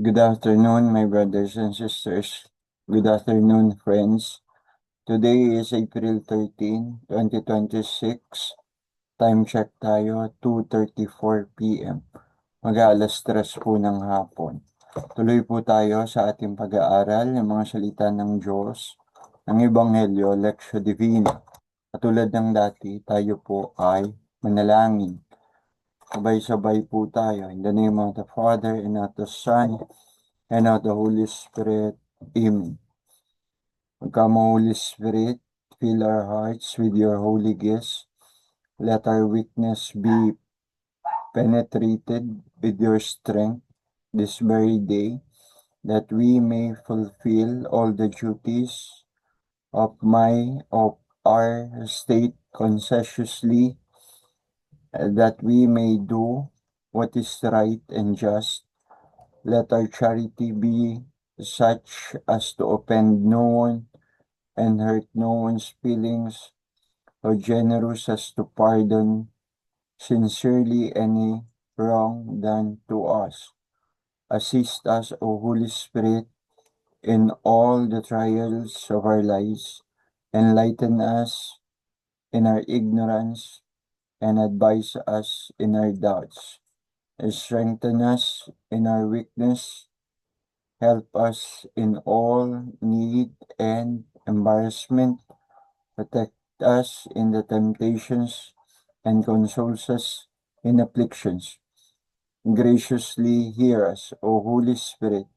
Good afternoon, my brothers and sisters. Good afternoon, friends. Today is April 13, 2026. Time check tayo, 2:34 p.m. Mag-aalas 3 po ng hapon. Tuloy po tayo sa ating pag-aaral ng mga salita ng Diyos, ng Ebanghelyo, Lectio Divina. Katulad ng dati, tayo po ay manalangin. Sabay-sabay po tayo. In the name of the Father, and of the Son, and of the Holy Spirit. Amen. Come, Holy Spirit, fill our hearts with your holy gifts. Let our weakness be penetrated with your strength this very day, that we may fulfill all the duties of our state conscientiously, that we may do what is right and just. Let our charity be such as to offend no one and hurt no one's feelings, so generous as to pardon sincerely any wrong done to us. Assist us, O Holy Spirit, in all the trials of our lives. Enlighten us in our ignorance and advise us in our doubts. Strengthen us in our weakness. Help us in all need and embarrassment. Protect us in the temptations and consoles us in afflictions. Graciously hear us, O Holy Spirit,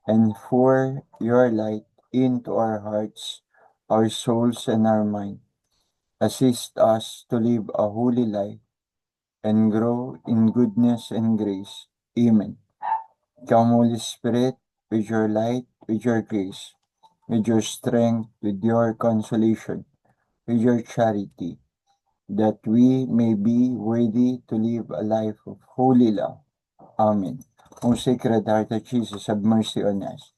and pour your light into our hearts, our souls, and our mind. Assist us to live a holy life and grow in goodness and grace. Amen. Come, Holy Spirit, with your light, with your grace, with your strength, with your consolation, with your charity, that we may be worthy to live a life of holy love. Amen. O Sacred Heart of Jesus, have mercy on us.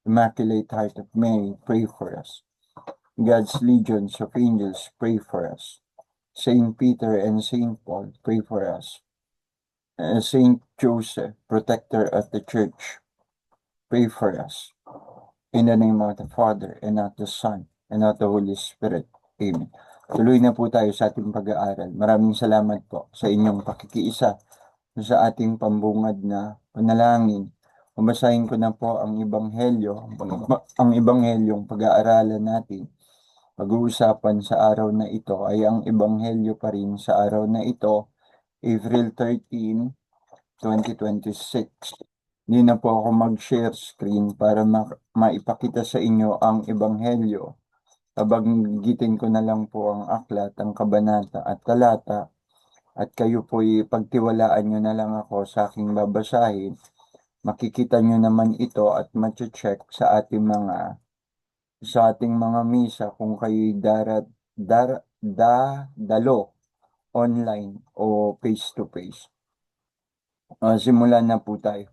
Immaculate Heart of Mary, pray for us. God's legions of angels, pray for us. Saint Peter and Saint Paul, pray for us. Saint Joseph, protector of the Church, pray for us. In the name of the Father, and of the Son, and of the Holy Spirit. Amen. Tuloy na po tayo sa ating pag-aaral. Maraming salamat po sa inyong pakikiisa sa ating pambungad na panalangin. Babasahin ko na po ang Ebanghelyo, ang Ebanghelyong pag-aaralan natin. Pag-uusapan sa araw na ito ay ang Ebanghelyo pa rin sa araw na ito, April 13, 2026. Hindi na po ako mag-share screen para maipakita sa inyo ang Ebanghelyo. Babanggitin ko na lang po ang aklat, ang kabanata at talata, at kayo po'y pagtiwalaan nyo na lang ako sa aking babasahin. Makikita nyo naman ito at mache-check sa ating mga misa kung kayo'y dalo online o face-to-face. Simulan na po tayo.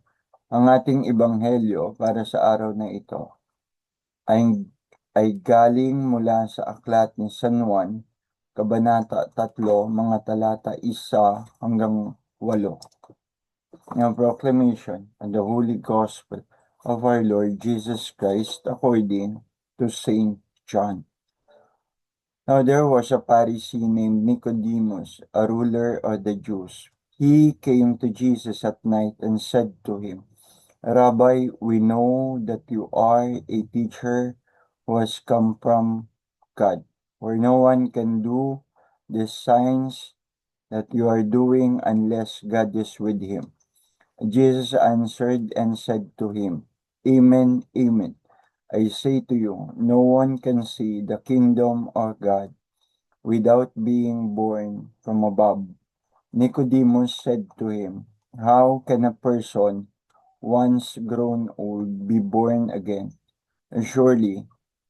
Ang ating ebanghelyo para sa araw na ito ay galing mula sa aklat ni San Juan, Kabanata 3, mga talata 1 hanggang 8. Ng proclamation of the Holy Gospel of our Lord Jesus Christ according to Saint John. Now there was a Pharisee named Nicodemus, a ruler of the Jews. He came to Jesus at night and said to him, Rabbi, we know that you are a teacher who has come from God, for no one can do the signs that you are doing unless God is with him. Jesus answered and said to him, Amen, amen. I say to you, no one can see the kingdom of God without being born from above. Nicodemus said to him, How can a person once grown old be born again? Surely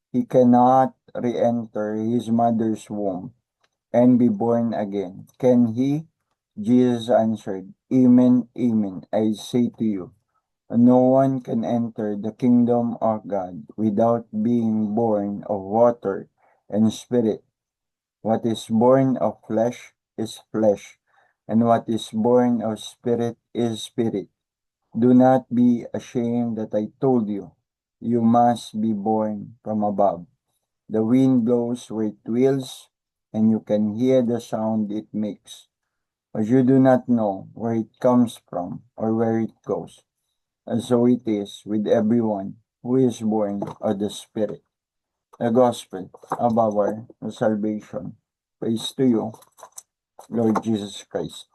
he cannot re-enter his mother's womb and be born again. Can he? Jesus answered, Amen, amen. I say to you, no one can enter the kingdom of God without being born of water and spirit. What is born of flesh is flesh, and what is born of spirit is spirit. Do not be ashamed that I told you. You must be born from above. The wind blows where it wills, and you can hear the sound it makes, but you do not know where it comes from or where it goes. And so it is with everyone who is born of the Spirit. The gospel of our salvation. Praise to you, Lord Jesus Christ.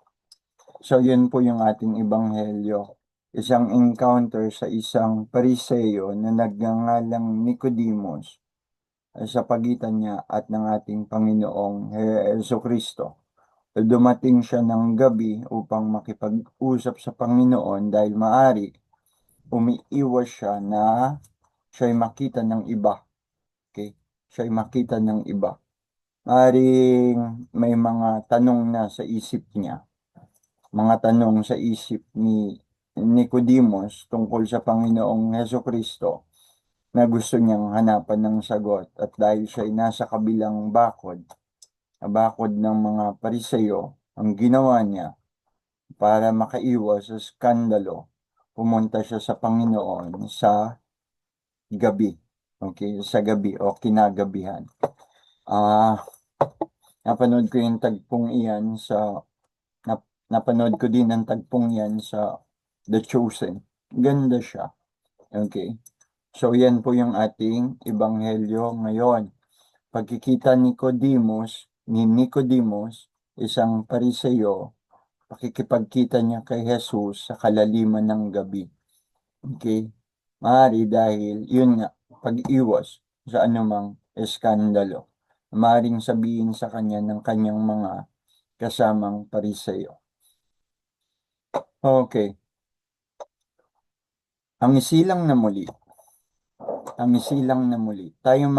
So yun po yung ating ebanghelyo. Isang encounter sa isang Pariseo na nagngangalang Nicodemus sa pagitan niya at ng ating Panginoong Jesucristo. Dumating siya ng gabi upang makipag-usap sa Panginoon dahil maari umiiwas siya na siya'y makita ng iba. Okay? Siya'y makita ng iba. Maaring may mga tanong na sa isip niya. Mga tanong sa isip ni Nicodemus tungkol sa Panginoong Jesucristo na gusto niyang hanapan ng sagot, at dahil siya ay nasa kabilang bakod ng mga Pariseo, ang ginawa niya para makaiwas sa skandalo, pumunta siya sa Panginoon sa gabi. Okay, sa gabi o kinagabihan. Napanood ko yung tagpong iyan sa napanood ko din ang tagpong yan sa The Chosen. Ganda siya. Okay. So yan po yung ating ebanghelyo ngayon. Pagkikita ni Nicodemus, isang Pariseo, pakikipagkita niya kay Jesus sa kalaliman ng gabi. Okay? Maaari dahil yun nga, pag-iwas sa anumang eskandalo. Maaaring sabihin sa kanya ng kanyang mga kasamang Pariseo. Okay. Ang isilang na muli. Tayong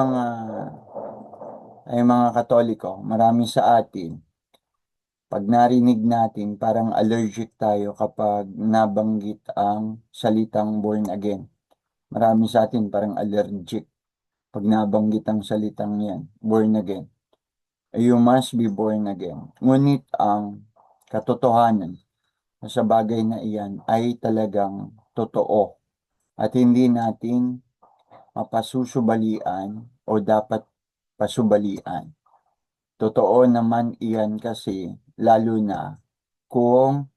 mga Katoliko, marami sa atin, pag narinig natin, parang allergic tayo kapag nabanggit ang salitang born again. Marami sa atin parang allergic pag nabanggit ang salitang yan, born again. You must be born again. Ngunit ang katotohanan sa bagay na iyan ay talagang totoo at hindi natin mapasusubalian o dapat pasubalian. Totoo naman iyan kasi lalo na kung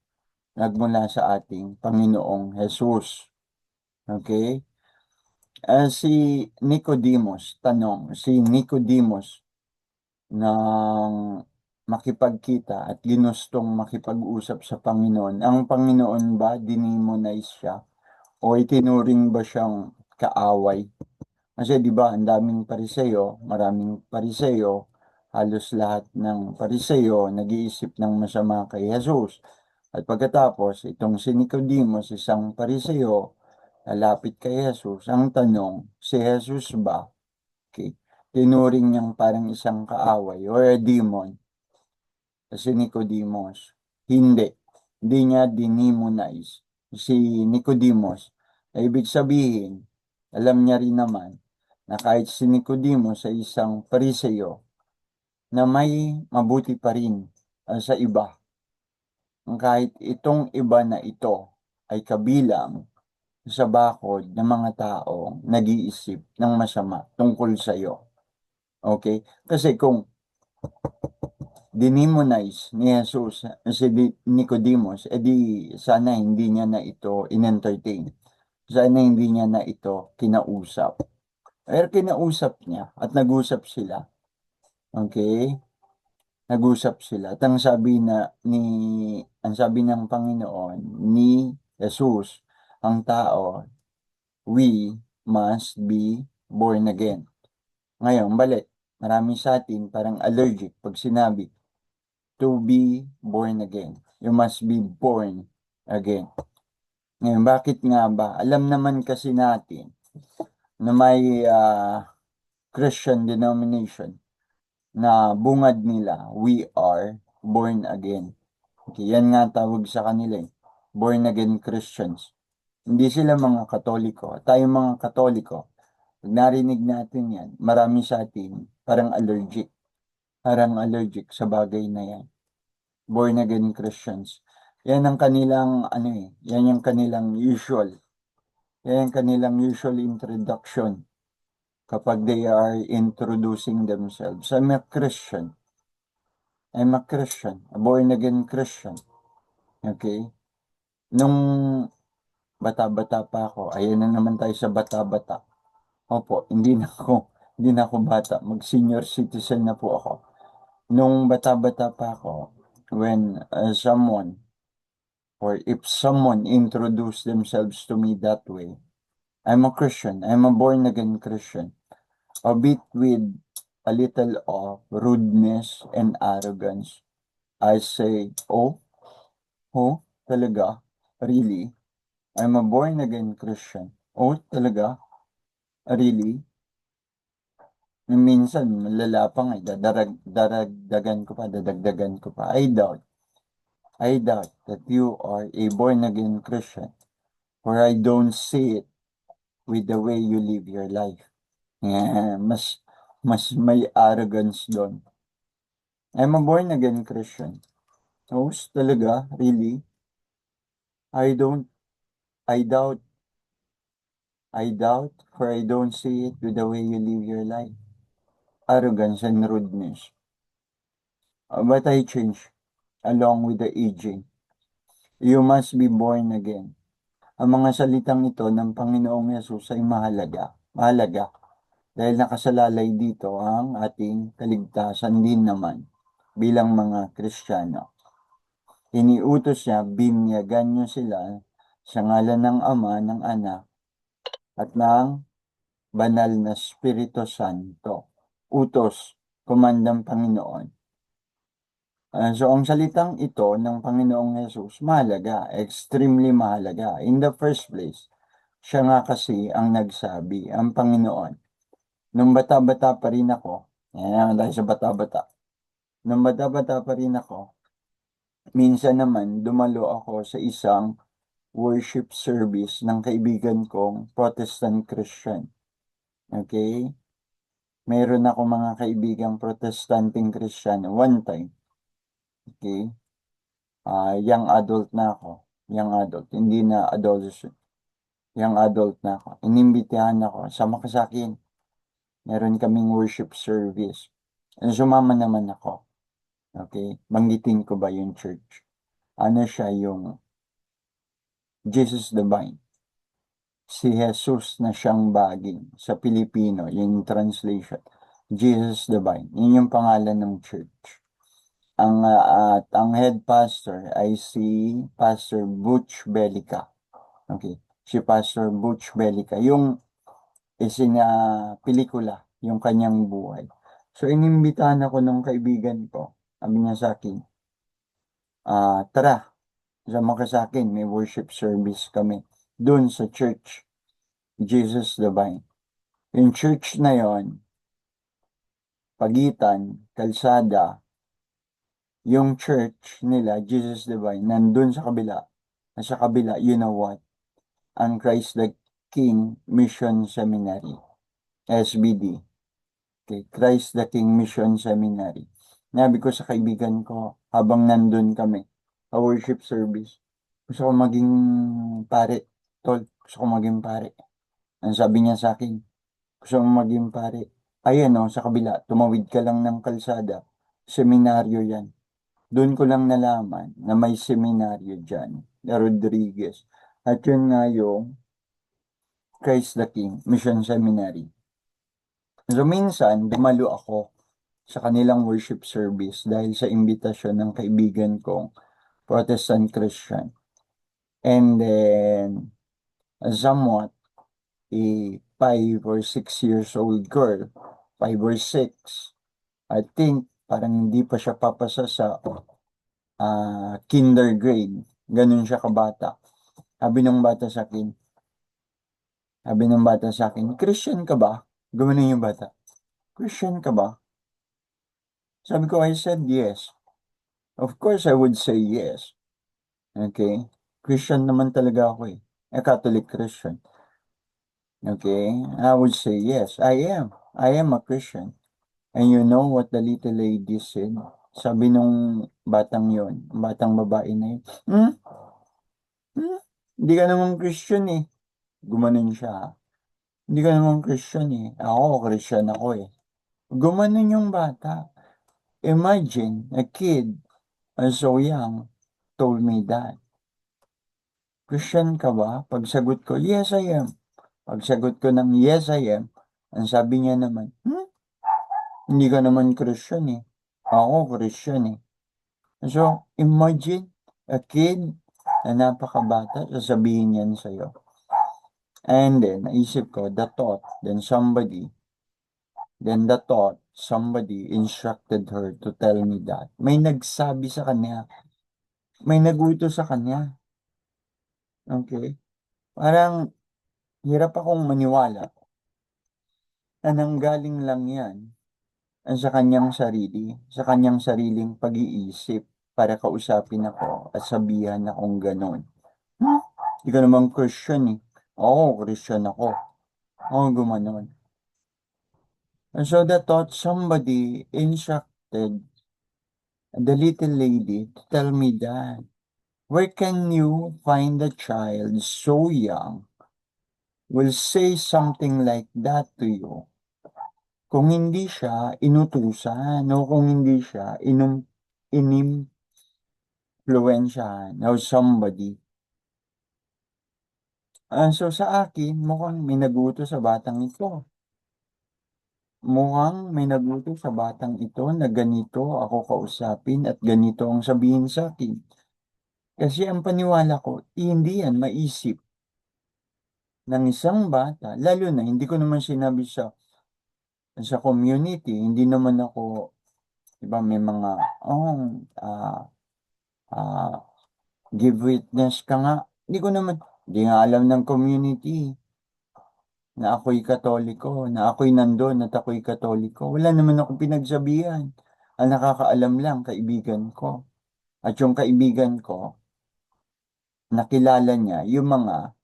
nagmula sa ating Panginoong Jesus. Okay? Si Nicodemus nang makipagkita at ginustong makipag-usap sa Panginoon, ang Panginoon ba dinimonize siya o itinuring ba siyang kaaway? Kasi di ba, maraming Pariseo, halos lahat ng Pariseo nag-iisip ng masama kay Jesus. At pagkatapos, itong si Nicodemus, isang Pariseo, lalapit kay Jesus. Ang tanong, si Jesus ba, okay, tinuring niyang parang isang kaaway or a demon? Si Nicodemus, hindi. Hindi niya dinimonize si Nicodemus. Ibig sabihin, alam niya rin naman na kahit si Nicodemus ay isang Pariseo, na may mabuti pa rin sa iba. Kahit itong iba na ito ay kabilang sa bakod ng mga taong nag-iisip ng masama tungkol sa iyo. Okay? Kasi kung dinimonize ni Jesus si Nicodemus, edi sana hindi niya na ito in-entertain. Sana hindi niya na ito kinausap. Pero kinausap niya at nag-usap sila. Okay? Nag-usap sila. At ang sabi ng Panginoon ni Jesus, ang tao, we must be born again. Ngayon, balik. Marami sa atin parang allergic pag sinabi to be born again. You must be born again. Ngayon, bakit nga ba? Alam naman kasi natin na may Christian denomination na bungad nila, we are born again. Okay, yan nga tawag sa kanila born again Christians. Hindi sila mga Katoliko. Tayong mga Katoliko, pag narinig natin yan, marami sa atin parang allergic. Parang allergic sa bagay na yan. Born again Christians. Yan ang kanilang, ano eh, yan yung kanilang usual. Yan yung kanilang usual introduction kapag they are introducing themselves. I'm a Christian. I'm a Christian. A born again Christian. Okay? Nung bata-bata pa ako, ayan na naman tayo sa bata-bata. Opo, hindi na ako bata. Mag-senior citizen na po ako. Nung bata-bata pa ako, when someone or if someone introduce themselves to me that way, I'm a Christian. I'm a born again Christian. A bit with a little of rudeness and arrogance. I say, oh, talaga? Really? I'm a born again Christian. Oh, talaga? Really? Minsan, malala pa nga, dadagdagan ko pa. I doubt that you are a born again Christian, for I don't see it with the way you live your life. Yeah, mas may arrogance doon. I'm a born again Christian. Oh, talaga? Really? I don't, I doubt, for I don't see it with the way you live your life. Arrogance and rudeness. But I change along with the aging. You must be born again. Ang mga salitang ito ng Panginoong Yesus ay mahalaga. Mahalaga dahil nakasalalay dito ang ating kaligtasan din naman bilang mga Kristiyano. Iniutos niya, binyagan niyo sila sa ngalan ng Ama, ng Anak, at ng Banal na Espiritu Santo. Utos, komandang Panginoon. So, ang salitang ito ng Panginoong Yesus, mahalaga, extremely mahalaga. In the first place, siya nga kasi ang nagsabi, ang Panginoon. Nung bata-bata pa rin ako, yan naman tayo sa bata-bata. Nung bata-bata pa rin ako, minsan naman dumalo ako sa isang worship service ng kaibigan kong Protestant Christian. Okay? Meron ako mga kaibigang Protestanting Christian one time. Okay? Young adult na ako. Young adult. Hindi na adolescent. Young adult na ako. Inimbitahan ako. Sama ka sa akin. Meron kaming worship service. Sumama naman ako. Okay? Banggitin ko ba yung church? Ano siya yung Jesus Divine? Si Jesus na siyang baging sa Pilipino, yung translation. Jesus Divine. Yun yung pangalan ng church. At ang head pastor ay si Pastor Butch Bellica. Okay. Si Pastor Butch Bellica. Yung pelikula, yung kanyang buhay. So, inimbitahan ako ng kaibigan ko. Sabi niya sa akin, tara, sama ka sa akin, may worship service kami. Doon sa church, Jesus Divine. Yung church na yon, pagitan, kalsada, yung church nila, Jesus Divine, nandun sa kabila. Sa kabila, you know what? Ang Christ the King Mission Seminary, SBD. Okay, Christ the King Mission Seminary. Nabi ko sa kaibigan ko, habang nandun kami, sa worship service, gusto ko maging pare. Tol, gusto ko maging pare. Ang sabi niya sa akin, gusto mo maging pare. Ayan o, sa kabila, tumawid ka lang ng kalsada. Seminaryo yan. Doon ko lang nalaman na may seminaryo dyan, na Rodriguez. At yun nga yung Christ the King Mission Seminary. So minsan, dumalo ako sa kanilang worship service dahil sa imbitasyon ng kaibigan kong Protestant Christian. And then, somewhat, a 5 or 6 years old girl, 5 or 6, I think, parang hindi pa siya papasa sa kinder grade. Ganun siya kabata. Sabi ng bata sa akin, Christian ka ba? Gumanon yung bata. Christian ka ba? Sabi ko, I said yes. Of course, I would say yes. Okay? Christian naman talaga ako eh. Catholic Christian. Okay? I would say yes, I am. I am a Christian. And you know what the little lady said? Sabi nung batang yon, batang babae na yun, hmm? Hmm? Hindi ka naman Christian eh. Gumanon siya. Hindi ka naman Christian eh. Ako, Christian ako eh. Gumanon yung bata. Imagine, a kid, so young, told me that. Christian ka ba? Pagsagot ko, yes I am. Pagsagot ko ng yes I am, ang sabi niya naman, hindi ka naman Christian eh. Ako Christian eh. So, imagine, a kid na napakabata, sasabihin yan sa'yo. And then, naisip ko, the thought, somebody instructed her to tell me that. May nagsabi sa kanya, may naguto sa kanya. Okay? Parang, hirap akong maniwala na nanggaling lang yan sa kanyang sarili, sa kanyang sariling pag-iisip para kausapin ako at sabihan akong ganon. Hindi ka naman Christian eh. Oo, Christian ako. Oo, gumanon. And so that thought somebody instructed the little lady to tell me that. Where can you find a child so young will say something like that to you? Kung hindi siya inutusan o kung hindi siya inimpluwensyahan of somebody. So sa akin, mukhang may naguto sa batang ito. Mukhang may naguto sa batang ito na ganito ako kausapin at ganito ang sabihin sa akin. Kasi ang paniwala ko, hindi yan maisip ng isang bata, lalo na hindi ko naman sinabi sa community, hindi naman ako, iba may mga, ah, ah, give witness ka nga. Hindi ko naman, hindi nga alam ng community na ako'y Katoliko, na ako'y nandun at ako'y Katoliko. Wala naman akong pinagsabihan. Ang nakakaalam lang, kaibigan ko. At yung kaibigan ko, nakilala niya yung mga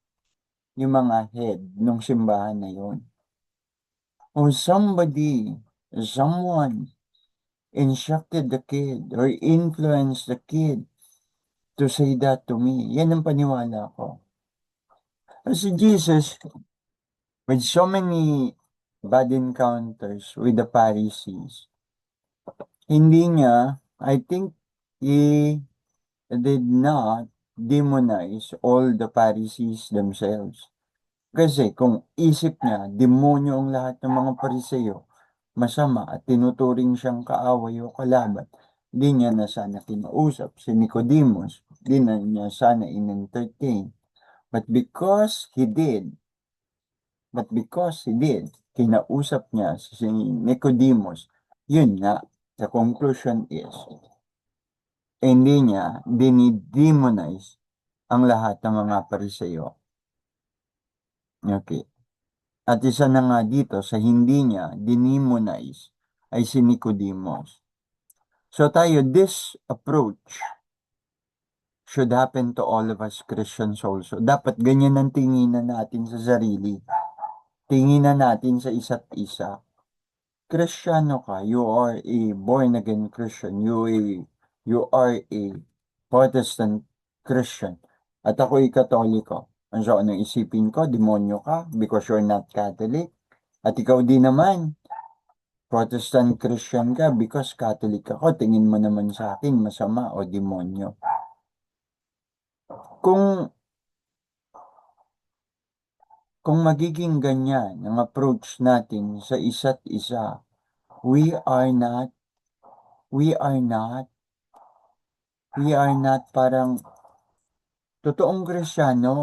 head ng simbahan na yun. Or someone instructed the kid or influenced the kid to say that to me. Yan ang paniwala ko. Si Jesus, with so many bad encounters with the Pharisees, hindi niya, I think, he did not demonize all the Pharisees themselves. Kasi kung isip niya, demonyo ang lahat ng mga Pariseo, masama at tinuturing siyang kaaway o kalaban, di niya na sana kinausap si Nicodemus, di na niya sana in-entertain. But because he did, kinausap niya si Nicodemus, yun nga, the conclusion is, hindi niya dinidemonize ang lahat ng mga Pariseo. Okay. At isa na nga dito sa hindi niya dinemonize ay si Nicodemus. So tayo, this approach should happen to all of us Christians also. Dapat ganyan ang tinginan natin sa sarili. Tinginan natin sa isa't isa. Kristiyano ka, you are a born-again Christian, you are a Protestant Christian, at ako'y Katoliko. So, anong isipin ko? Demonyo ka because you're not Catholic? At ikaw din naman, Protestant Christian ka because Catholic ako, tingin mo naman sa akin masama o demonyo. Kung magiging ganyan ang approach natin sa isa't isa, we are not parang totoong Kristiyano.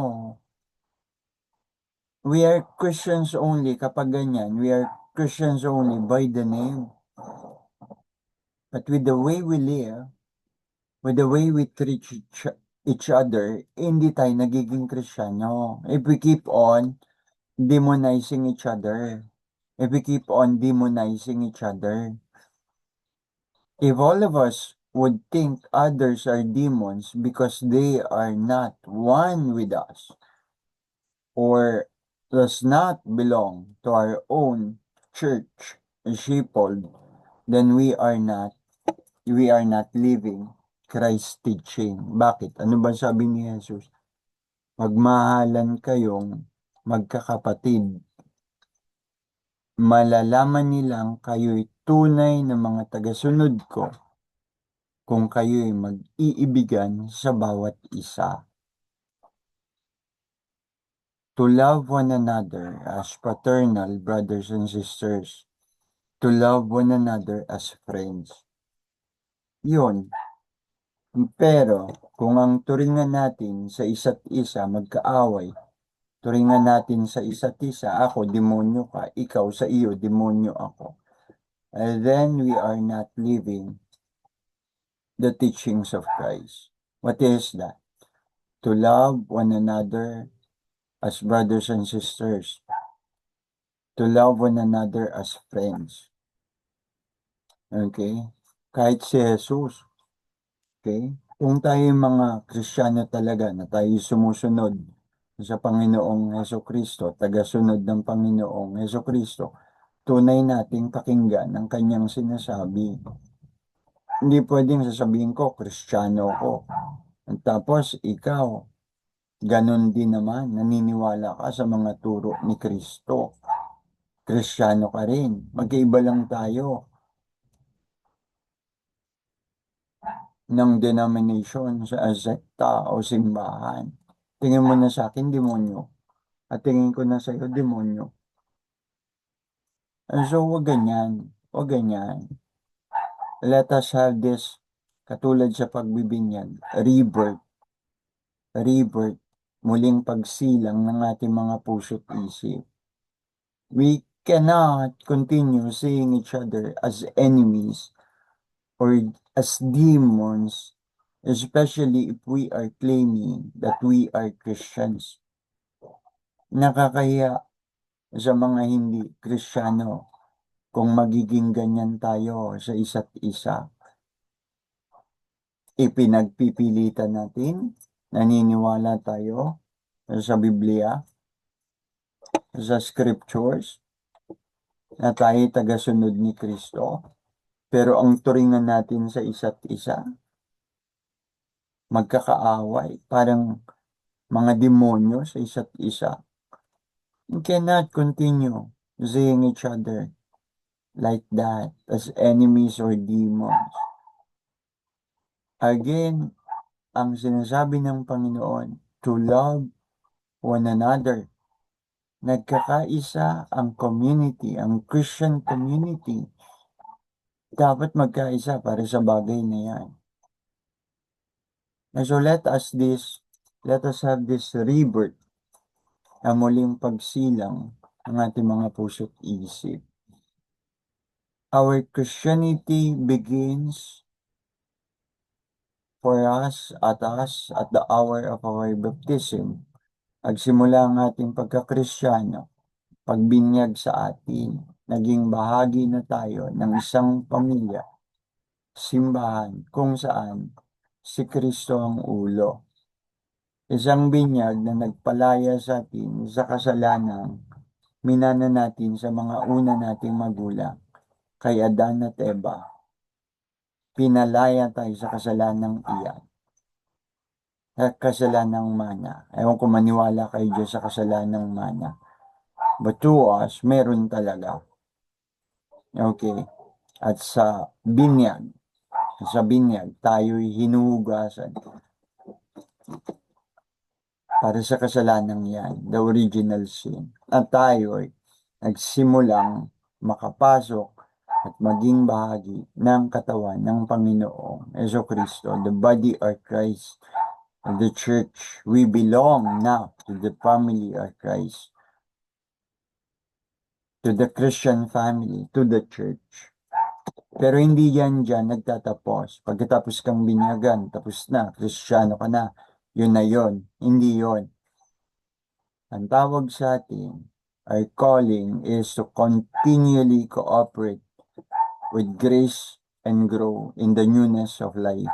We are Christians only kapag ganyan. We are Christians only by the name. But with the way we live, with the way we treat each other, hindi tayo nagiging Kristiyano. If we keep on demonizing each other. If we keep on demonizing each other. If all of us would think others are demons because they are not one with us or does not belong to our own church sheepfold, then we are not we are not living Christ's teaching. Bakit? Ano ba sabi ni Jesus? Magmahalan kayong magkakapatid. Malalaman nilang kayo'y tunay na mga tagasunod ko kung kayo'y mag-iibigan sa bawat isa. To love one another as fraternal brothers and sisters. To love one another as friends. Yun. Pero kung ang turingan natin sa isa't isa magkaaway, turingan natin sa isa't isa, ako demonyo ka, ikaw sa iyo demonyo ako. And then we are not living the teachings of Christ. What is that? To love one another as brothers and sisters. To love one another as friends. Okay? Kahit si Jesus. Okay? Kung tayo mga Kristiyano talaga na tayo sumusunod sa Panginoong Hesukristo, tagasunod ng Panginoong Hesukristo, tunay nating pakinggan ang kanyang sinasabi. Hindi pwedeng sasabihin ko, Kristiyano ko. At tapos ikaw, ganun din naman, naniniwala ka sa mga turo ni Kristo. Kristiyano ka rin. Magkaiba lang tayo ng denomination sa sekta o simbahan. Tingin mo na sa akin, demonyo. At tingin ko na sa iyo, demonyo. So, wag ganyan. Wag ganyan. Let us have this, katulad sa pagbibinyag, rebirth. Rebirth. Muling pagsilang ng ating mga puso't isip. We cannot continue seeing each other as enemies or as demons, especially if we are claiming that we are Christians. Nakakahiya sa mga hindi Kristiyano kung magiging ganyan tayo sa isa't isa. Ipinagpipilitan natin, naniniwala tayo sa Biblia, sa scriptures, na tayo tagasunod ni Kristo. Pero ang turingan natin sa isa't isa, magkakaaway, parang mga demonyo sa isa't isa. You cannot continue seeing each other like that as enemies or demons. Again, ang sinasabi ng Panginoon, to love one another. Nagkakaisa ang community, ang Christian community. Dapat magkaisa para sa bagay na yan. And so let us have this rebirth na muling pagsilang ng ating mga puso't isip. Our Christianity begins for us at the hour of our baptism. Nagsimula ang ating pagkakristyano, pagbinyag sa atin, naging bahagi na tayo ng isang pamilya, simbahan kung saan si Kristo ang ulo. Isang binyag na nagpalaya sa atin sa kasalanang minana natin sa mga una nating magulang, kay Adan at Eva. Pinalaya tayo sa kasalanang iyan. Kasalanang mana. Ewan ko maniwala kayo dyan sa kasalanang mana. But to us, meron talaga. Okay. At sa binyag, tayo'y hinuhugasan para sa kasalanang yan, the original sin. At tayo'y nagsimulang makapasok at maging bahagi ng katawan ng Panginoong Jesucristo, the body of Christ, the church. We belong now to the family of Christ, to the Christian family, to the church. Pero hindi yan dyan nagtatapos. Pagkatapos kang binyagan, tapos na, Kristiyano ka na, yun na yun. Hindi yun. Ang tawag sa atin, our calling is to continually cooperate with grace and grow in the newness of life.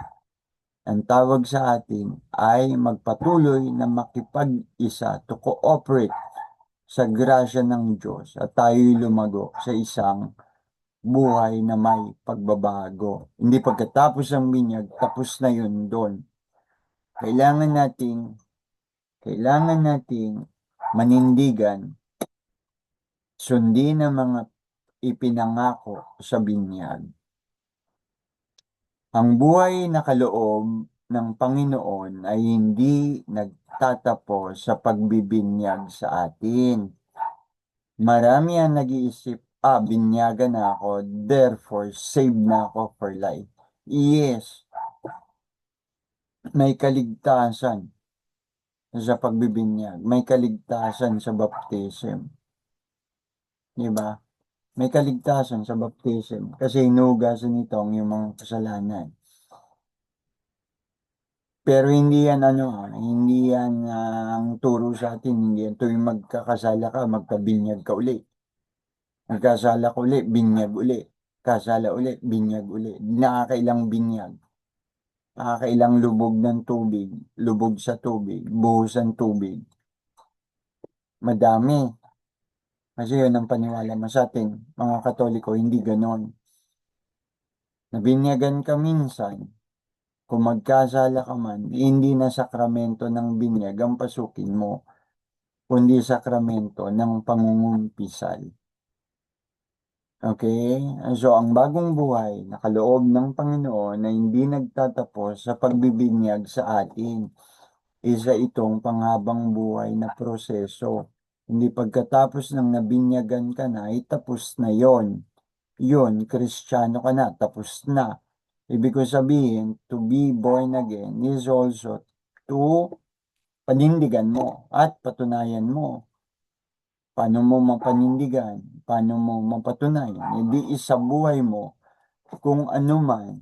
Ang tawag sa atin ay magpatuloy na makipag-isa to cooperate sa grasya ng Diyos at tayo'y lumago sa isang buhay na may pagbabago. Hindi pagkatapos ang binyag, tapos na yun doon. Kailangan nating manindigan, sundin ang mga ipinangako sa binyag. Ang buhay na kaloob ng Panginoon ay hindi nagtatapos sa pagbibinyag sa atin. Marami ang nag-iisip, binyagan na ako, therefore saved na ako for life. Yes, may kaligtasan sa pagbibinyag, may kaligtasan sa baptism. Diba? May kaligtasan sa baptism kasi inugasan nito ang iyong mga kasalanan. Pero hindi yan hindi yan ang turo sa atin, hindi yan tuwing magkakasala ka, magkabinyag ka uli. Magkasala ka uli, binyag uli. Kasala uli, binyag uli. Nakakailang binyag. Nakakailang lubog ng tubig, lubog sa tubig, buhos ng tubig. Madami. Kasi yun ang paniwala mo sa atin, mga Katoliko, hindi ganon. Nabinyagan ka minsan, kung magkasala ka man, hindi na sakramento ng binyag ang pasukin mo, kundi sakramento ng pangungumpisal. Okay? So, ang bagong buhay na kaloob ng Panginoon na hindi nagtatapos sa pagbibinyag sa atin. Isa itong panghabang buhay na proseso. Hindi pagkatapos ng nabinyagan ka na, ay tapos na yon. Yun, Kristiyano ka na, tapos na. Ibig ko sabihin, to be born again is also to panindigan mo at patunayan mo. Paano mo mapanindigan? Paano mo mapatunayan? Hindi isa buhay mo kung ano man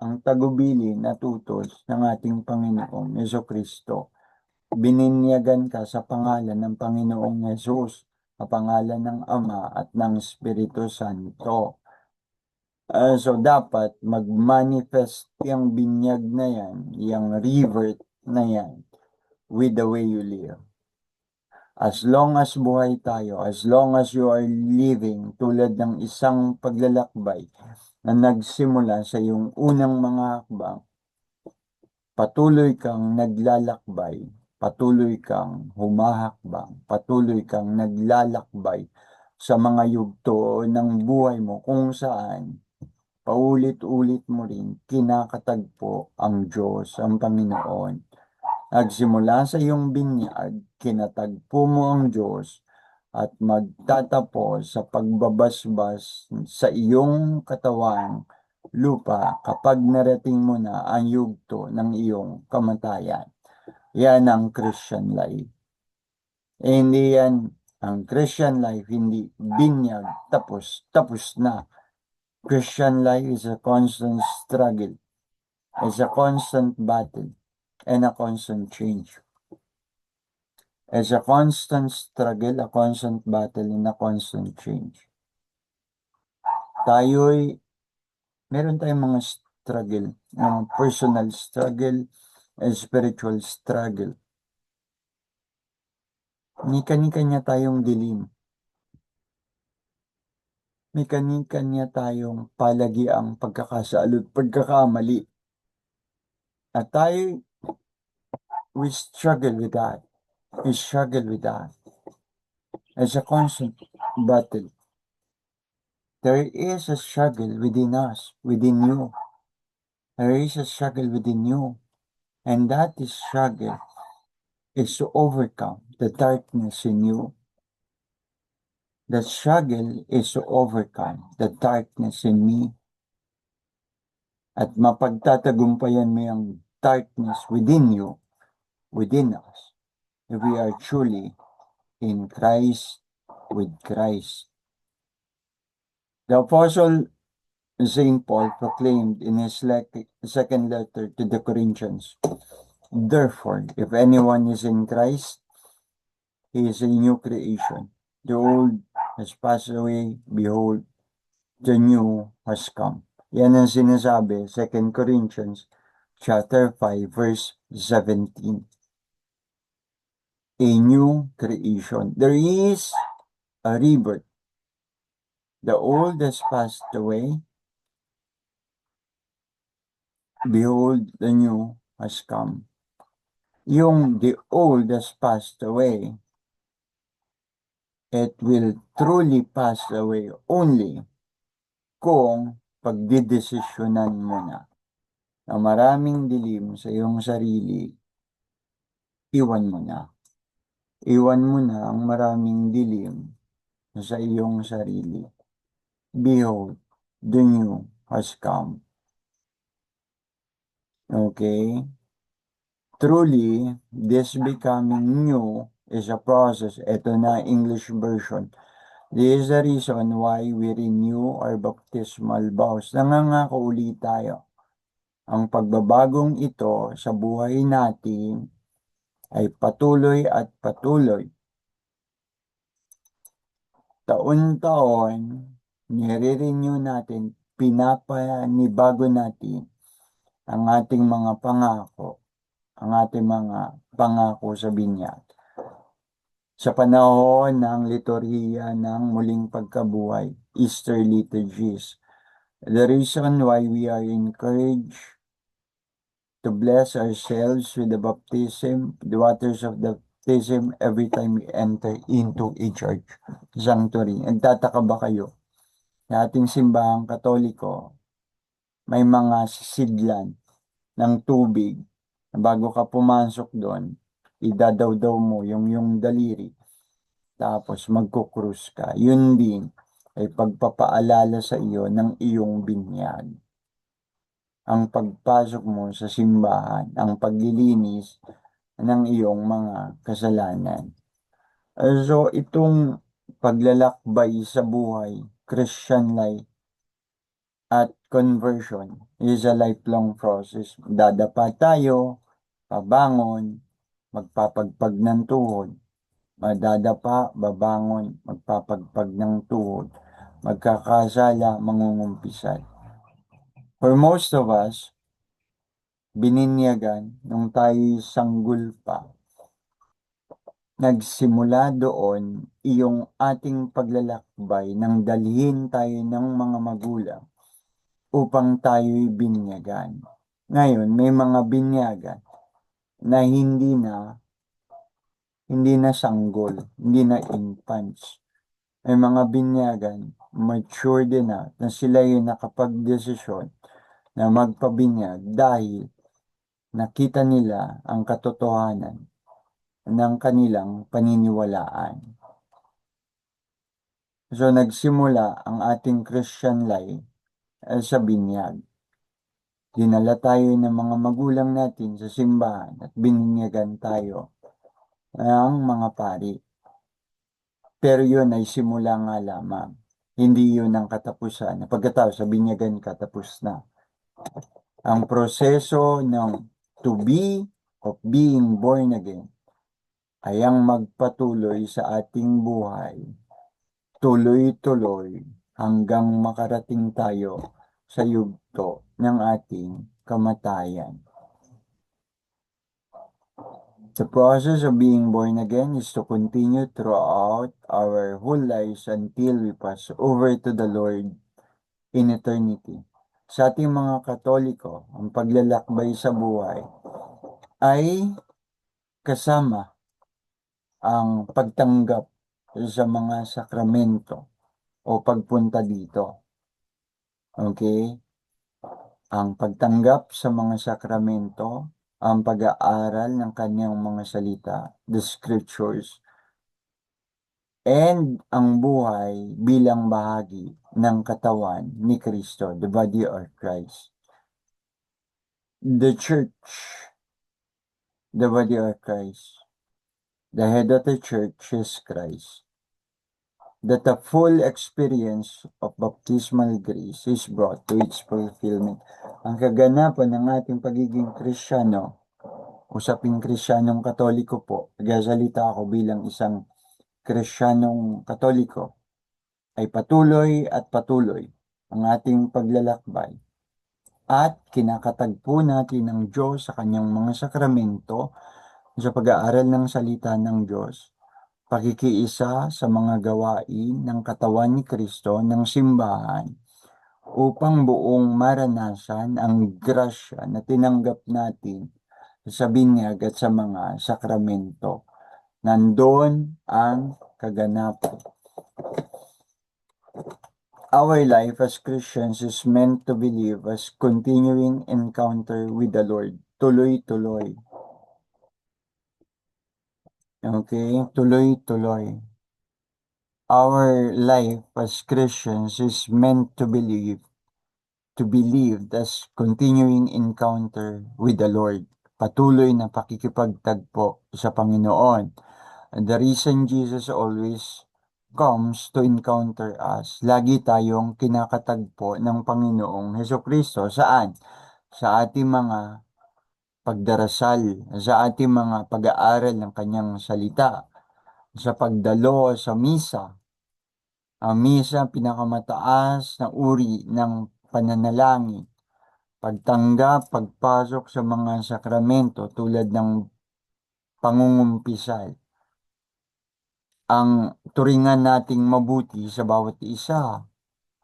ang tagubilin at utos ng ating Panginoong Jesucristo. Bininyagan ka sa pangalan ng Panginoong Yesus, sa pangalan ng Ama at ng Espiritu Santo. So, dapat mag-manifest yung binyag na yan, yung revert na yan, with the way you live. As long as buhay tayo, as long as you are living tulad ng isang paglalakbay na nagsimula sa iyong unang mga hakbang, patuloy kang naglalakbay, patuloy kang humahakbang, patuloy kang naglalakbay sa mga yugto ng buhay mo kung saan paulit-ulit mo rin kinakatagpo ang Diyos, ang Panginoon. Nagsimula sa iyong binyag, kinatagpo mo ang Diyos at magtatapos sa pagbabasbas sa iyong katawang lupa kapag narating mo na ang yugto ng iyong kamatayan. Yan ang Christian life. Hindi yan ang Christian life, hindi binyag, tapos na. Christian life is a constant struggle, is a constant battle, and a constant change. It's a constant struggle, a constant battle, and a constant change. Meron tayong mga struggle, mga personal struggle, and spiritual struggle. May kanya-kanya tayong dilim. May kanya-kanya tayong palagiang pagkakasalot, pagkakamali. At we struggle with that. We struggle with that. It's a constant battle. There is a struggle within us, within you. There is a struggle within you. And that struggle is to overcome the darkness in you. The struggle is to overcome the darkness in me. At mapagtatagumpayan mo yung darkness within you, within us, if we are truly in Christ, with Christ. The Apostle St. Paul proclaimed in his second letter to the Corinthians, "Therefore, if anyone is in Christ, he is a new creation. The old has passed away, behold, the new has come." Yan ang sinasabi, 2 Corinthians chapter 5, verse 17. A new creation. There is a rebirth. The old has passed away. Behold, the new has come. Yung the old has passed away, it will truly pass away only kung pagdidesisyonan mo na maraming dilim sa iyong sarili, iwan mo na. Iwan mo na ang maraming dilim sa iyong sarili. Behold, the new has come. Okay? Truly, this becoming new is a process. Ito na English version. This is the reason why we renew our baptismal vows. Nangangako ulit tayo. Ang pagbabagong ito sa buhay natin ay patuloy at patuloy. Taon-taon, nire-renew natin, pinapanibago natin ang ating mga pangako, ang ating mga pangako sa binyag. Sa panahon ng liturhiya ng muling pagkabuhay, Easter liturgies, the reason why we are encouraged to bless ourselves with the baptism, the waters of the baptism every time we enter into a church sanctuary. Nagtataka ba kayo? Sa ating simbahang Katoliko, may mga sisidlan ng tubig na bago ka pumasok doon, idadaw-daw mo yung daliri, tapos magkukrus ka. Yun din ay pagpapaalala sa iyo ng iyong binyag. Ang pagpasok mo sa simbahan, ang paglilinis ng iyong mga kasalanan. So, itong paglalakbay sa buhay, Christian life, at conversion is a lifelong process. Dadapa tayo, pabangon, magpapagpag ng tuhod, madadapa, babangon, magpapagpag ng tuhod, magkakasala, mangungumpisal. For most of us, bininyagan nung tayo sanggol pa. Nagsimula doon iyong ating paglalakbay nang dalhin tayo ng mga magulang upang tayo'y binyagan. Ngayon, may mga binyagan na hindi na sanggol, hindi na infants. May mga binyagan, mature din na sila yung nakapagdesisyon na magpabinyag dahil nakita nila ang katotohanan ng kanilang paniniwalaan. So, nagsimula ang ating Christian life sa binyag. Dinala tayo ng mga magulang natin sa simbahan at bininyagan tayo ng mga pari. Pero yun ay simula nga lamang. Hindi yun ang katapusan. Pagkatapos sa binyagan ka, tapos na. Ang proseso ng to be of being born again ay ang magpatuloy sa ating buhay. Tuloy-tuloy hanggang makarating tayo sa yugto ng ating kamatayan. The process of being born again is to continue throughout our whole lives until we pass over to the Lord in eternity. Sa ating mga Katoliko, ang paglalakbay sa buhay ay kasama ang pagtanggap sa mga sakramento o pagpunta dito. Okay? Ang pagtanggap sa mga sakramento, ang pag-aaral ng kanyang mga salita, the scriptures, and ang buhay bilang bahagi ng katawan ni Kristo, the body of Christ. The church, the body of Christ. The head of the church is Christ. That the full experience of baptismal grace is brought to its fulfillment. Ang kaganapan ng ating pagiging Kristiyano, usaping Kristiyanong Katoliko po, nagsasalita ako bilang isang Kristiyanong Katoliko, ay patuloy at patuloy ang ating paglalakbay at kinakatagpo natin ng Diyos sa kanyang mga sakramento sa pag-aaral ng salita ng Diyos pakikiisa sa mga gawain ng katawan ni Kristo ng simbahan upang buong maranasan ang grasya na tinanggap natin sa binyag at sa mga sakramento. Nandun ang kaganapan. Our life as Christians is meant to believe as continuing encounter with the Lord. Tuloy-tuloy. Okay? Tuloy-tuloy. Our life as Christians is meant to believe as continuing encounter with the Lord. Patuloy na pakikipagtagpo sa Panginoon. And the reason Jesus always comes to encounter us, lagi tayong kinakatagpo ng Panginoong Hesukristo. Saan? Sa ating mga pagdarasal, sa ating mga pag-aaral ng kanyang salita, sa pagdalo sa misa. Ang misa, pinakamataas na uri ng pananalangin. Pagtanggap, pagpasok sa mga sakramento tulad ng pangungumpisal. Ang turingan nating mabuti sa bawat isa.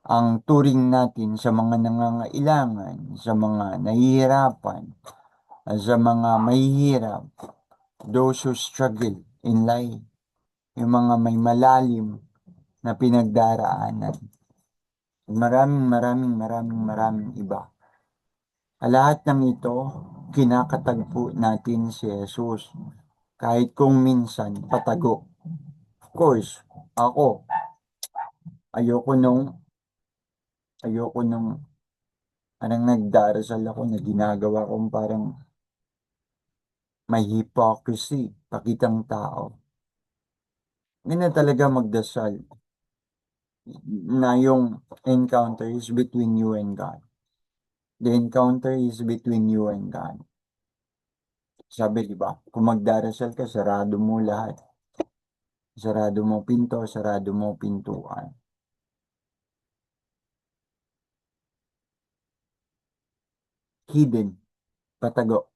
Ang turing natin sa mga nangangailangan, sa mga nahihirapan, sa mga mahihirap, those who struggle in life, yung mga may malalim na pinagdaraanan. Maraming iba. Lahat ng ito, kinakatagpo natin si Jesus. Kahit kung minsan patago. Of course, ako, ayoko nung parang nagdarasal ako na ginagawa kong parang may hypocrisy, pakitang tao. Hindi na talaga magdasal na yung encounter is between you and God. The encounter is between you and God. Sabi, di ba? Kung magdarasal ka, sarado mo lahat. Sarado mo pinto, sarado mo pintuan. Hidden, patago.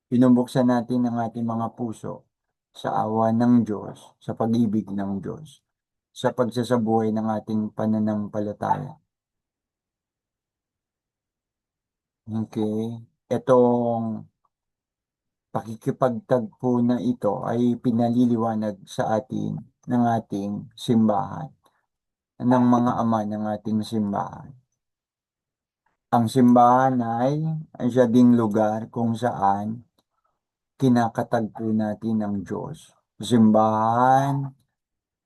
Pinubuksan natin ang ating mga puso sa awa ng Diyos, sa pag-ibig ng Diyos, sa pagsasabuhay ng ating pananampalataya. Okay? Itong pakikipagtagpo na ito ay pinaliliwanag sa atin ng ating simbahan, ng mga ama ng ating simbahan. Ang simbahan ay siya ding lugar kung saan kinakatagpo natin ang Diyos. Simbahan,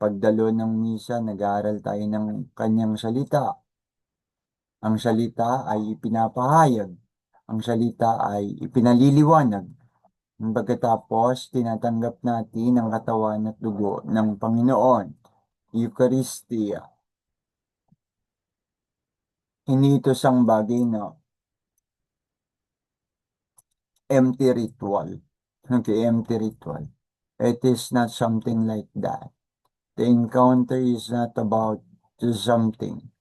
pagdalo ng misa, nag-aaral tayo ng kanyang salita. Ang salita ay ipinapahayag. Ang salita ay ipinaliliwanag. Pagkatapos, tinatanggap natin ang katawan at dugo ng Panginoon. Eucharistia. Hindi ito isang bagay na empty ritual. Okay, empty ritual. It is not something like that. The encounter is not about something.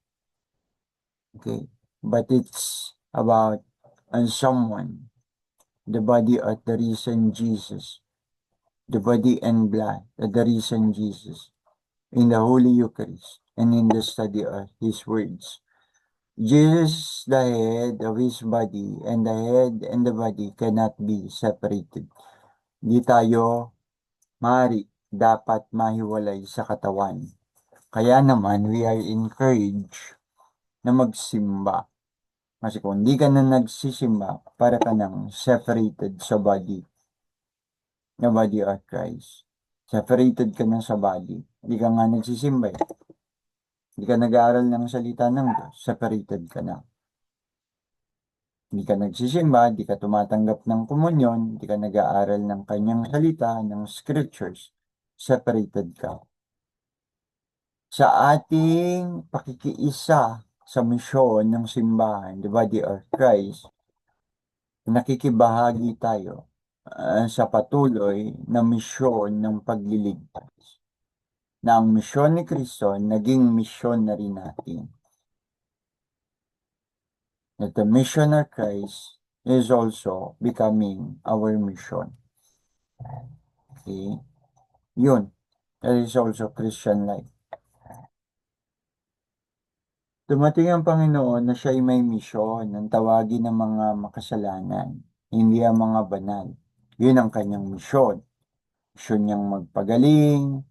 Okay, but it's about someone, the body of the risen Jesus, the body and blood of the risen Jesus, in the Holy Eucharist and in the study of His words. Jesus, the head of His body, and the head and the body cannot be separated. Di tayo dapat mahiwalay sa katawan. Kaya naman, we are encouraged na magsimba. Kasi kung hindi ka na nagsisimba, para ka nang separated sa body, na body of Christ. Separated ka na sa body. Hindi ka nga nagsisimba eh. Hindi ka nag-aaral ng salita ng Diyos, separated ka na. Hindi ka nagsisimba, hindi ka tumatanggap ng komunyon, hindi ka nag-aaral ng kanyang salita, ng scriptures, separated ka. Sa ating pakikiisa sa misyon ng simbahan, the body of Christ, nakikibahagi tayo sa patuloy na misyon ng pagliligtas. Na ang misyon ni Kristo, naging misyon na rin natin. That the mission of Christ is also becoming our mission. Okay? Yun. That is also Christian life. Dumating ang Panginoon na siya'y may misyon ng tawagin ng mga makasalanan, hindi ang mga banal. Yun ang kanyang misyon. Misyon niyang magpagaling,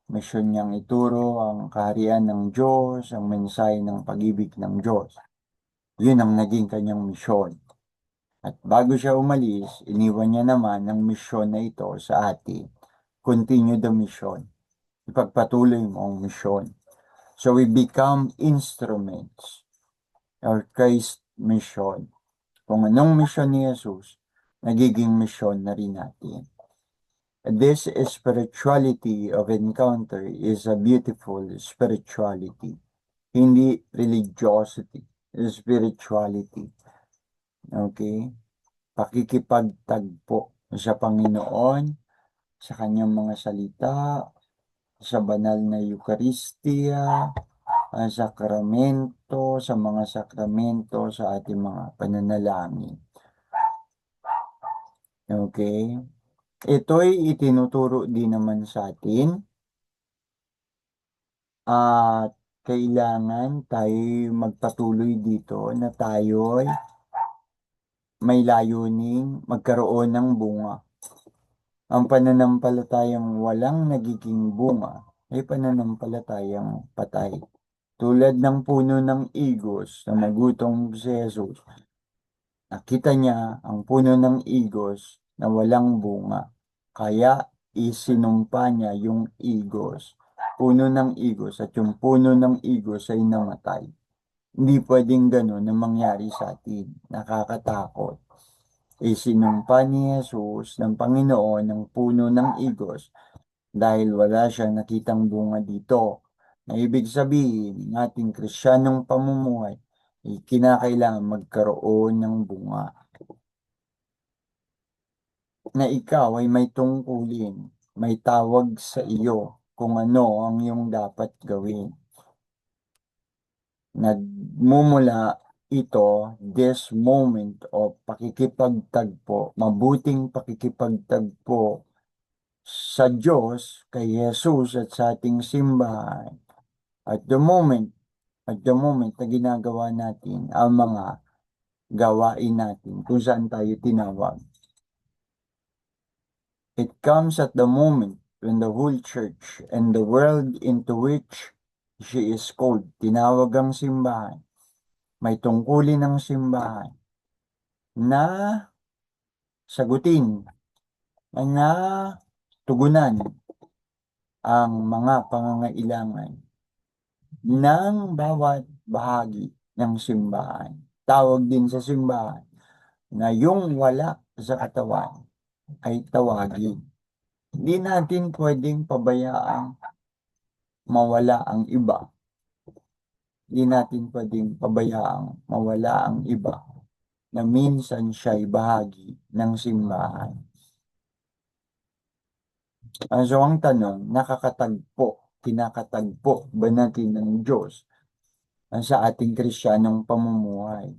misyon niyang ituro ang kaharian ng Diyos, ang mensahe ng pag-ibig ng Diyos. Yun ang naging kanyang misyon. At bago siya umalis, iniwan niya naman ang misyon na ito sa atin. Continue the mission. Ipagpatuloy mo ang misyon. So we become instruments or Christ mission. Kung anong mission ni Jesus, nagiging mission na rin natin. This spirituality of encounter is a beautiful spirituality. Hindi religiosity, spirituality. Okay? Pakikipagtagpo sa Panginoon, sa kanyang mga salita, sa banal na Eucharistia, sakramento, sa mga sakramento, sa ating mga pananalangin. Okay? Ito'y itinuturo din naman sa atin at kailangan tayo magpatuloy dito na tayo'y may layuning magkaroon ng bunga. Ang pananampalatayang walang nagiging bunga ay pananampalatayang patay. Tulad ng puno ng igos na nagutom si Jesus, nakita niya ang puno ng igos na walang bunga. Kaya isinumpa niya yung igos, puno ng igos, at yung puno ng igos ay namatay. Hindi pwedeng gano'n na mangyari sa atin. Nakakatakot. Isinumpa ni Jesus ng Panginoon ng puno ng igos dahil wala siyang nakitang bunga dito. Na ibig sabihin, ng ating Kristiyanong pamumuhay, kinakailangan magkaroon ng bunga. Na ikaw ay may tungkulin, may tawag sa iyo kung ano ang iyong dapat gawin. Nagmumula ito, this moment of pakikipagtagpo, mabuting pakikipagtagpo sa Diyos, kay Jesus at sa ating simbahan. At the moment na ginagawa natin ang mga gawain natin kung saan tayo tinawag. It comes at the moment when the whole church and the world into which she is called, tinawag ang simbahan, may tungkulin ng simbahan na sagutin, na tugunan ang mga pangangailangan ng bawat bahagi ng simbahan. Tawag din sa simbahan na yung wala sa katawan ay tawagin. Hindi natin pwedeng pabayaan mawala ang iba. Hindi natin pwedeng pabayaang mawala ang iba na minsan siya'y bahagi ng simbahan. So ang tanong, kinakatagpo ba natin ng Diyos sa ating Kristiyanong pamumuhay?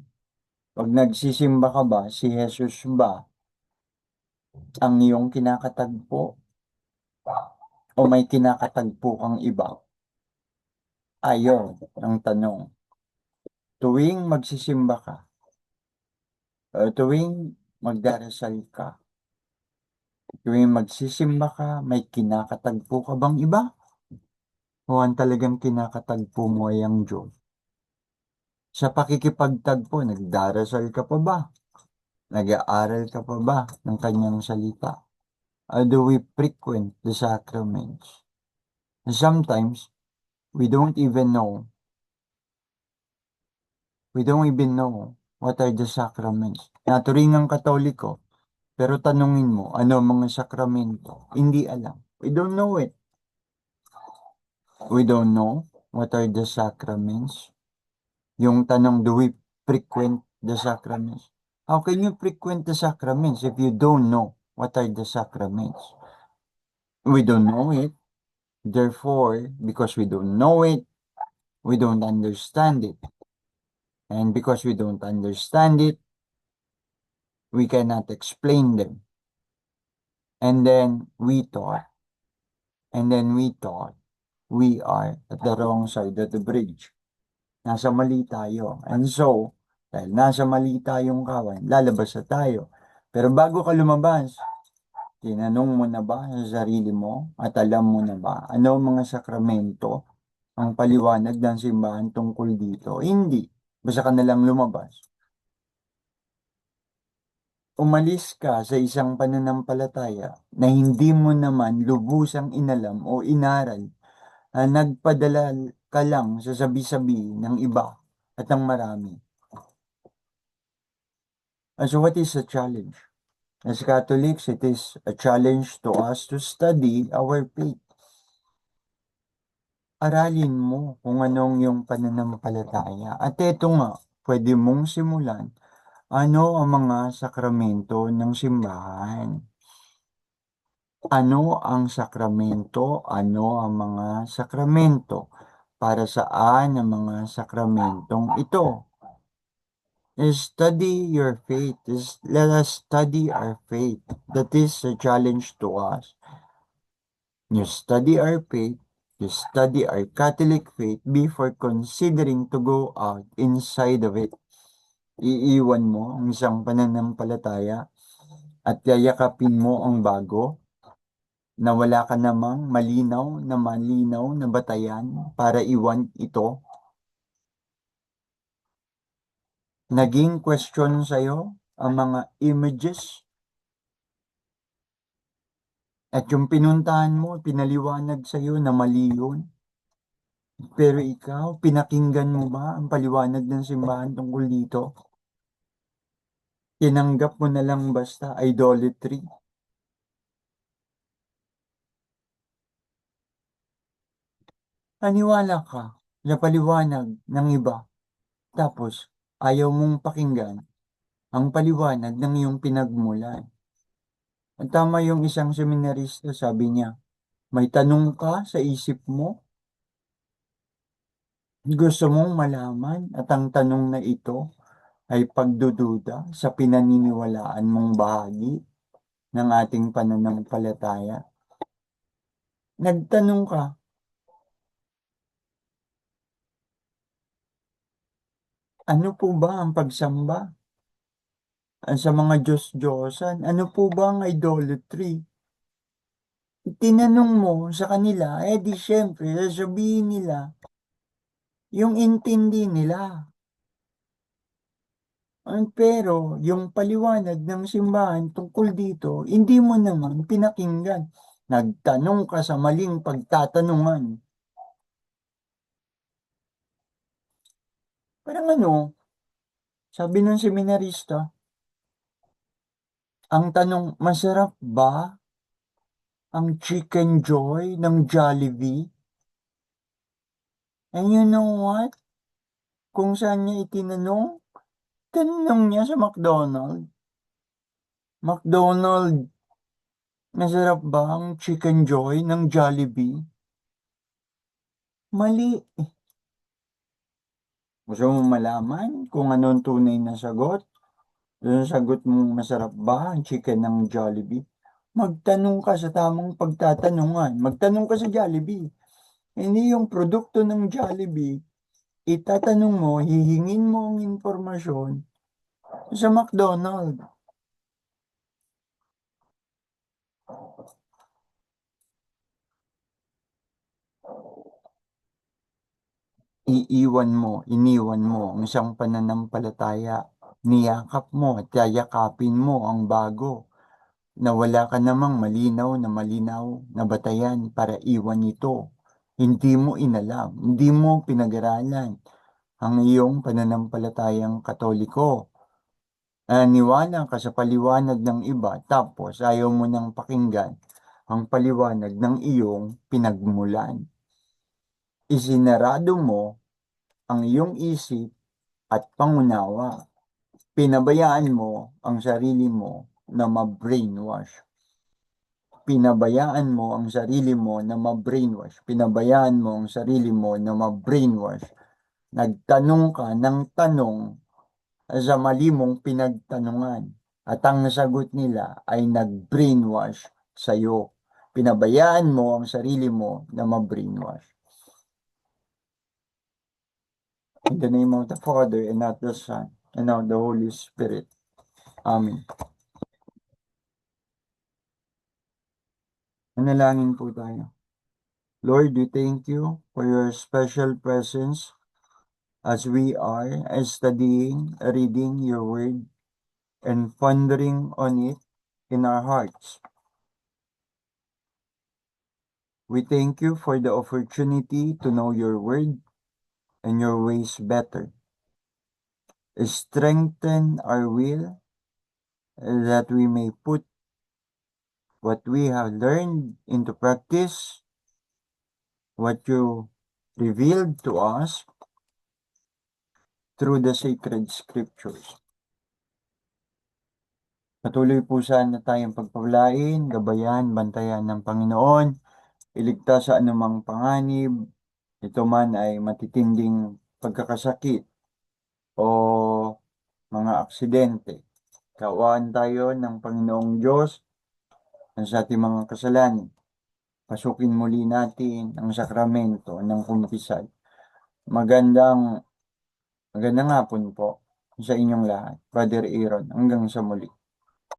Pag nagsisimba ka ba, si Jesus ba ang iyong kinakatagpo? O may kinakatagpo kang iba? Ayon ang tanong. Tuwing magsisimba ka, tuwing magdarasal ka, tuwing magsisimba ka, may kinakatagpo ka bang iba? O ang talagang kinakatagpo mo ay ang Diyos? Sa pakikipagtagpo, nagdarasal ka pa ba? Nag-aaral ka pa ba ng kanyang salita? Do we frequent the sacraments? Sometimes, we don't even know. We don't even know what are the sacraments. Naturingang Katoliko, pero tanungin mo, ano mga sakramento? Hindi alam. We don't know it. We don't know what are the sacraments. Yung tanong, do we frequent the sacraments? How can you frequent the sacraments if you don't know what are the sacraments? We don't know it. Therefore, because we don't know it, we don't understand it. And because we don't understand it, we cannot explain them. And then we thought, And then we thought we are at the wrong side of the bridge. Nasa mali tayo. And so, dahil nasa mali tayong kawan, lalabas na tayo. Pero bago ka lumabas, tinanong mo na ba sa sarili mo at alam mo na ba ano ang mga sakramento ang paliwanag ng simbahan tungkol dito? Hindi. Basta ka na lang lumabas. Umalis ka sa isang pananampalataya na hindi mo naman lubusang inalam o inaral, nagpadala ka lang sa sabi-sabi ng iba at ng marami. So what is the challenge? As Catholics, it is a challenge to us to study our faith. Aralin mo kung anong yung pananampalataya. At ito nga, pwede mong simulan. Ano ang mga sakramento ng simbahan? Ano ang sakramento? Ano ang mga sakramento? Para saan ang mga sakramentong ito? Study your faith. Let us study our faith. That is a challenge to us. You study our faith. You study our Catholic faith before considering to go out inside of it. Iiwan mo ang isang pananampalataya at yayakapin mo ang bago na wala ka namang malinaw na batayan para iwan ito. Naging question sa'yo ang mga images at yung pinuntahan mo, pinaliwanag sa'yo na mali yun. Pero ikaw, pinakinggan mo ba ang paliwanag ng simbahan tungkol dito? Tinanggap mo na lang basta idolatry? Paniwala ka sa paliwanag ng iba, tapos ayaw mong pakinggan ang paliwanag ng iyong pinagmulan. Ang tama yung isang seminarista, sabi niya, may tanong ka sa isip mo, gusto mong malaman at ang tanong na ito ay pagdududa sa pinaniniwalaan mong bahagi ng ating pananampalataya. Nagtanong ka, ano po ba ang pagsamba? Sa mga Diyos-Diyosan, ano po ba ang idolatry? Tinanong mo sa kanila, di syempre, sasabihin nila, yung intindi nila. Pero yung paliwanag ng simbahan tungkol dito, hindi mo naman pinakinggan. Nagtanong ka sa maling pagtatanungan. Parang ano, sabi ng seminarista, ang tanong, masarap ba ang Chicken Joy ng Jollibee? And you know what? Kung saan niya itinanong, tanong niya sa McDonald's. McDonald's, masarap ba ang Chicken Joy ng Jollibee? Mali. Gusto mo malaman kung ano ang tunay na sagot? Yung sagot mo, masarap ba ang chicken ng Jollibee? Magtanong ka sa tamang pagtatanungan. Magtanong ka sa Jollibee. Hindi yung produkto ng Jollibee. Itatanong mo, hihingin mo ang impormasyon sa McDonald's. Iniwan mo ang isang pananampalataya. Niyakap mo at yayakapin mo ang bago na wala ka namang malinaw na batayan para iwan ito. Hindi mo inalam, hindi mo pinag-aralan ang iyong pananampalatayang Katoliko. Naniwala ka sa paliwanag ng iba tapos ayaw mo nang pakinggan ang paliwanag ng iyong pinagmulan. Isinarado mo ang iyong isip at pangunawa. Pinabayaan mo ang sarili mo na ma-brainwash. Pinabayaan mo ang sarili mo na ma-brainwash. Pinabayaan mo ang sarili mo na ma-brainwash. Nagtanong ka ng tanong sa mali mong pinagtanungan at ang sagot nila ay nag-brainwash sa'yo. pinabayaan mo ang sarili mo na ma-brainwash. In the name of the Father, and of the Son, and of the Holy Spirit. Amen. Manalangin po tayo. Lord, we thank you for your special presence as we are studying, reading your word, and pondering on it in our hearts. We thank you for the opportunity to know your word and your ways better. Strengthen our will that we may put what we have learned into practice, what you revealed to us through the sacred scriptures. Patuloy po sana tayong pagpapalain, gabayan, bantayan ng Panginoon, iligtas sa anumang panganib, ito man ay matitinding pagkakasakit o mga aksidente. Kawaan tayo ng Panginoong Diyos sa ating mga kasalanan. Pasukin muli natin ang sakramento ng kumpisal. Magandang hapon po sa inyong lahat. Brother Aaron, hanggang sa muli.